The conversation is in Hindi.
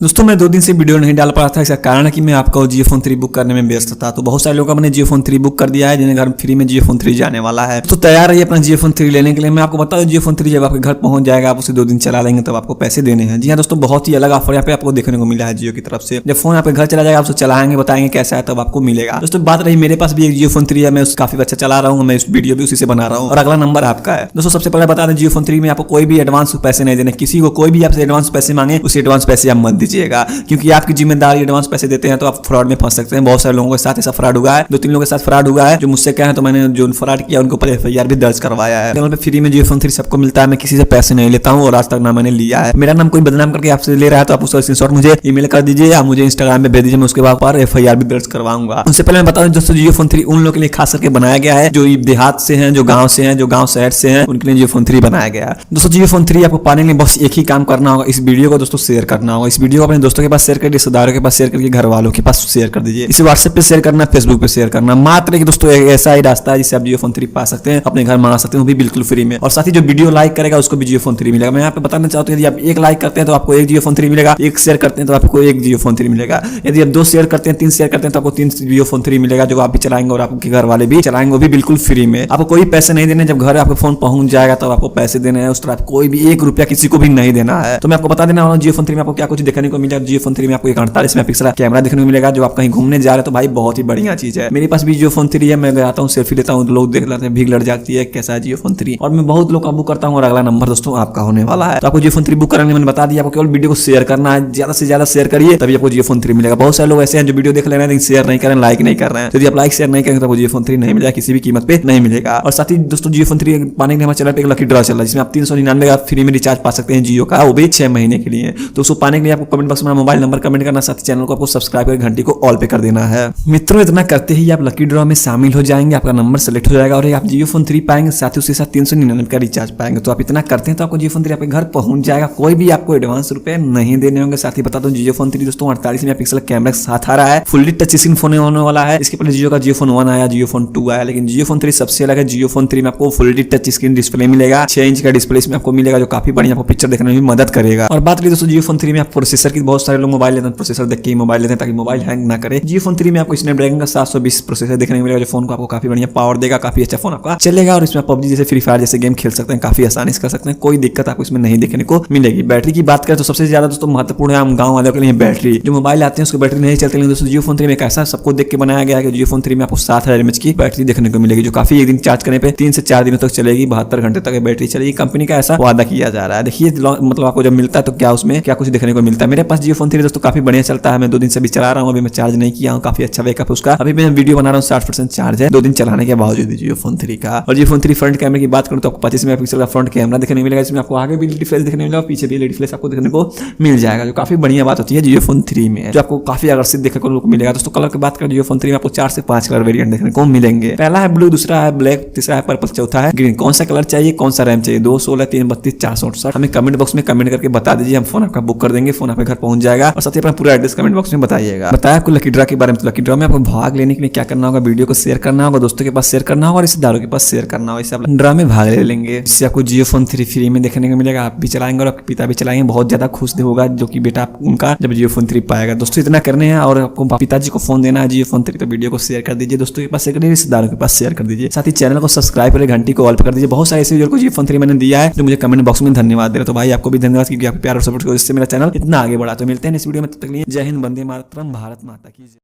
दोस्तों मैं 2 दिन से वीडियो नहीं डाल पा रहा था। इसका कारण है कि मैं आपका जियो फोन 3 बुक करने में व्यस्त था। तो बहुत सारे लोगों का मैंने जियो फोन 3 बुक कर दिया है, जिन्हें घर फ्री में जियो फोन 3 जाने वाला है। तो तैयार रहिए अपना जियो फोन 3 लेने के लिए। मैं आपको बता दूं, जियो फोन 3 जब आपके घर पहुंच जाएगा, आप उसे 2 दिन चला लेंगे तब आपको पैसे देने हैं। जी हाँ दोस्तों, बहुत ही अलग ऑफर यहाँ पे आपको देखने को मिला है जियो की तरफ से। जब फोन आपके घर चला जाएगा, आप उसे चलाएंगे, बताएंगे कैसा है, तब आपको मिलेगा। दोस्तों बात रही, मेरे पास भी एक जियो फोन 3 है, मैं काफी अच्छा चला रहा हूँ, मैं इस वीडियो भी उसी से बना रहा हूँ और अगला नंबर आपका है। दोस्तों सबसे पहले बता दें, जियो फोन 3 में आपको कोई भी एडवांस पैसे नहीं देने। किसी को कोई भी आपसे एडवांस पैसे मांगे, उसे एडवांस पैसे आप मत दीजिएगा, क्योंकि आपकी जिम्मेदारी। एडवांस पैसे देते हैं तो आप फ्रॉड में फंस सकते हैं। बहुत सारे लोगों के साथ ऐसा फ्रॉड हुआ है, 2-3 लोगों के साथ फ्रॉड हुआ है जो मुझसे कहे, तो मैंने जो फ्रॉड किया उनको ऊपर FIR भी दर्ज करवाया है। चैनल पे फ्री में जियो फोन 3 सबको मिलता है, मैं किसी से पैसे नहीं लेता हूँ और आज तक ना मैंने लिया है। मेरा नाम कोई बदनाम करके आपसे ले रहा है तो आप उसका स्क्रीनशॉट मुझे ईमेल कर दीजिए या मुझे इंस्टाग्राम में भेज दीजिए, मैं उसके बाद पर FIR भी दर्ज करवाऊंगा। उससे पहले मैं बता दूं दोस्तों, जियो फोन 3 उन लोगों के लिए खास करके बनाया गया है जो देहात से हैं, जो गाँव से हैं, जो गाँव शहर से हैं, उनके लिए जियो फोन 3 बनाया गया है। दोस्तों जियो फोन 3 आपको पाने के लिए बस एक ही काम करना होगा, इस वीडियो को दोस्तों शेयर करना होगा। इस वीडियो को अपने दोस्तों के पास शेयर करिए, रिश्तेदारों के पास शेयर करिए, घर वालों के पास शेयर कर दीजिए। इसे व्हाट्सएप पे शेयर करना, फेसबुक पे शेयर करना। मात्र एक दोस्तों ऐसा ही रास्ता है जिससे आप जियो फोन 3 पा सकते हैं, अपने घर मंगा सकते हैं, वो भी बिल्कुल फ्री में। और साथ ही जो वीडियो लाइक करेगा उसको भी जियो फोन 3 मिलेगा। मैं यहाँ पे बताना चाहता हूँ, यदि आप 1 लाइक करते हैं तो आपको 1 जियो फोन 3 मिलेगा, 1 शेयर करते हैं तो आपको 1 जियो फोन 3 मिलेगा। यदि आप 2 शेयर करते हैं, 3 शेयर करते हैं तो आपको 3 जियो फोन 3 मिलेगा, जो आप भी चलाएंगे और आपके घर वाले भी चलाएंगे, वो भी बिल्कुल फ्री में। आपको कोई पैसे नहीं देने, जब घर आपका फोन पहुंच जाएगा तब आपको पैसे देने हैं। उस तरह कोई भी 1 रुपया किसी को भी नहीं देना है। तो मैं आपको बता देना वाला जियो फोन 3 में आपको क्या कुछ देखने को मिलेगा। जियो फोन 3 में आपको एक 48 मेगापिक्सल कैमरा देखने को मिलेगा, जो आप कहीं घूमने जा रहे हैं तो भाई बहुत ही बढ़िया चीज है। मेरे पास भी जियो फोन 3 है, मैं आता हूँ सेल्फी लेता हूँ, लोग देख लेते हैं, भीड़ लड़ जाती है कैसा है जियो फोन 3। और मैं बहुत लोग का बुक करता हूँ और अगला नंबर दोस्तों आपका होने वाला है। तो आपको जियो फोन 3 बुक करने मैंने बता दिया, आपको केवल वीडियो को शेयर करना है, ज्यादा से ज्यादा शेयर करिए तभी आपको जियो फोन 3 मिलेगा। बहुत सारे लोग ऐसे हैं जो वीडियो देख ले रहे हैं लेकिन शेयर नहीं कर रहे हैं, लाइक नहीं कर रहे हैं। यदि आप लाइक शेयर नहीं करेंगे तो जियो फोन 3 नहीं मिलेगा, किसी भी कीमत पे नहीं मिलेगा। और साथ ही दोस्तों जियो फोन 3 पाने के लिए हमारे चैनल पे एक लकी ड्रॉ चल रहा है, जिसमें आप 399 का फ्री में रिचार्ज पा सकते हैं जियो का, वो भी 6 महीने के लिए। तो उसको पाने के लिए आपको कमेंट बॉक्स में मोबाइल नंबर कमेंट करना, साथ ही चैनल को आपको सब्सक्राइब करके घंटी को ऑल पे कर देना है। मित्रों इतना करते ही आप लकी ड्रॉ में शामिल हो जाएंगे, आपका नंबर सेलेक्ट हो जाएगा और आप जियो फोन 3 पाएंगे, साथ ही उसके साथ 399 का रिचार्ज पाएंगे। तो आप इतना करते हैं तो आपको जियो फोन 3 आपके घर पहुंच जाएगा, कोई भी आपको एडवांस रुपए नहीं देने होंगे। साथ ही बता दूं, जियो फोन 3 दोस्तों 48 मेगापिक्सल कैमरा के साथ आ रहा है, फुल्ली टच स्क्रीन फोन होने वाला है। इसके पहले जियो का जियो फोन 1 आया, जियो फोन 2 आया, लेकिन जियो फोन 3 सबसे अलग है। जियो फोन 3 में आपको फुल्ली टच स्क्रीन डिस्प्ले मिलेगा, 6 इंच का डिस्प्ले इसमें आपको मिलेगा, जो काफी बढ़िया आपको पिक्चर देखने में भी मदद करेगा। और बात करें दोस्तों जियो फोन 3 में आप प्रोसेसर की, बहुत सारे लोग मोबाइल लेते हैं प्रोसेसर देख के मोबाइल लेते हैं ताकि मोबाइल हैंग ना करे। जियो फोन 3 में आपको स्नैपड्रैगन का 720 प्रोसेसर देखने को मिलेगा, जो फोन को आपको काफी बढ़िया पावर देगा, काफी अच्छा फोन आपका चलेगा। और इसमें पबजी जैसे फ्री फायर जैसे गेम खेल सकते हैं, काफी आसानी से कर सकते हैं, कोई दिक्कत आपको इसमें नहीं देखने को मिलेगी। बैटरी की बात करें तो सबसे ज्यादा दोस्तों महत्वपूर्ण है हम गांव वालों के लिए बैटरी। जो मोबाइल आते हैं उसको बैटरी नहीं चलती, लेकिन दोस्तों जियो फोन 3 में ऐसा सबको देख के बनाया गया है कि जियो फोन 3 में आपको 7000 mAh की बैटरी देखने को मिलेगी, जो काफी एक दिन चार्ज करने पे 3 से 4 दिनों तक चलेगी, 72 घंटे तक बैटरी चलेगी। कंपनी का ऐसा वादा किया जा रहा है। देखिए मतलब आपको जब मिलता है तो क्या उसमें क्या कुछ देखने को मिलता है। मेरे पास जियो फोन 3 दोस्तों काफी बढ़िया चलता है, मैं 2 दिन से भी चला रहा हूँ, अभी मैं चार्ज नहीं किया हूँ, काफी अच्छा बैकअप है उसका। अभी मैं वीडियो बना रहा हूँ, 60% चार्ज है 2 दिन चलाने के बावजूद जियो फोन 3 का। और जियो फोन 3 फ्रंट कैमरे की बात करूँ तो आपको 25 मेगापिक्सल का फ्रंट कैमरा देखने को मिलेगा, इसमें आपको आगे भी एलईडी फ्लैश देखने मिलेगा, पीछे भी एलईडी फ्लैश आपको देखने को मिल जाएगा, जो काफी बढ़िया बात होती है जियो फोन 3 में, जो आपको काफी आकर्षित देखने को मिलेगा। दोस्तों कलर की बात करें जियो फोन 3 में आपको 4 से 5 कलर वेरिएंट देखने को मिलेंगे। पहला है ब्लू, दूसरा है ब्लैक, तीसरा है पर्पल, चौथा है ग्रीन। कौन सा कलर चाहिए, कौन सा रैम चाहिए, 2, 16, 3, 32, 468 हमें कमेंट बॉक्स में कमेंट करके बता दीजिए, हम फोन आपका बुक कर देंगे, फोन आपके घर पहुंच जाएगा। और साथ ही अपना पूरा एड्रेस कमेंट बॉक्स में बताइएगा। बताया आपको लकी ड्रॉ के बारे में। तो लकी ड्रॉ में आपको भाग लेने के लिए क्या करना होगा, वीडियो को शेयर करना होगा, दोस्तों के पास शेयर करना होगा और रिश्तेदारों के पास शेयर करना होगा, इससे आप ड्रॉ में भाग ले लेंगे। इससे आपको जियो फोन 3 फ्री में देखने को मिलेगा, आप भी चलाएंगे और आपके पिता भी चलाएंगे, बहुत ज्यादा खुश होगा जो कि बेटा उनका जब जियो फोन 3 पाएगा। दोस्तों इतना करने हैं और आपको पिताजी को फोन देना है जियो फोन 3, तो वीडियो को शेयर कर दीजिए, दोस्तों के पास शेयर करिए, रिश्तेदारों के पास शेयर कर दीजिए, साथ ही चैनल को सब्सक्राइब करके घंटी को ऑल पे कर दीजिए। बहुत सारे ऐसे वीडियो को जियो फोन 3 मैंने दिया है जो मुझे कमेंट बॉक्स में धन्यवाद दे रहे, तो भाई आपको भी धन्यवाद क्योंकि आपके प्यार और सपोर्ट की वजह से मेरा चैनल इतना आगे बढ़ा। तो मिलते हैं इस वीडियो में, तब तक के लिए जय हिंद, वंदे मातरम, भारत माता की जय।